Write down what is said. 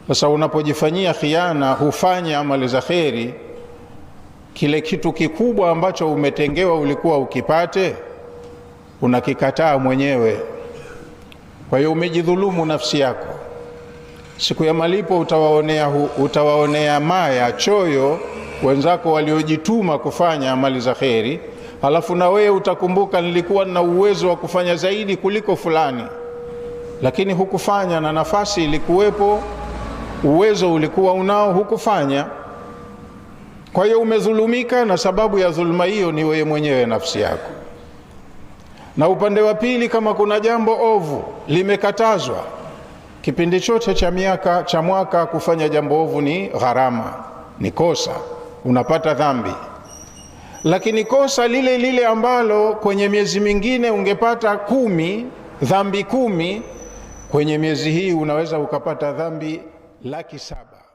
Sasa unapojifanyia khiana, hufanya amali za kheri, kile kitu kikubwa ambacho umetengewa ulikuwa ukipate, unakikataa mwenyewe. Kwa hiyo umejidhulumu nafsi yako. Siku ya malipo utawaonea maya, choyo wenzako waliojituma kufanya amali za kheri, halafu na wewe utakumbuka, nilikuwa na uwezo wa kufanya zaidi kuliko fulani, lakini hukufanya, na nafasi ilikuwepo, uwezo ulikuwa unao, hukufanya. Kwa hiyo umedhulumika, na sababu ya dhulma hiyo ni wewe mwenyewe, nafsi yako. Na upande wa pili, kama kuna jambo ovu limekatazwa, kipindi chote cha mwaka kufanya jambo ovu ni gharama, ni kosa, unapata dhambi. Lakini kosa lile lile ambalo kwenye miezi mingine ungepata 10, dhambi 10, kwenye miezi hii unaweza ukapata dhambi 700,000.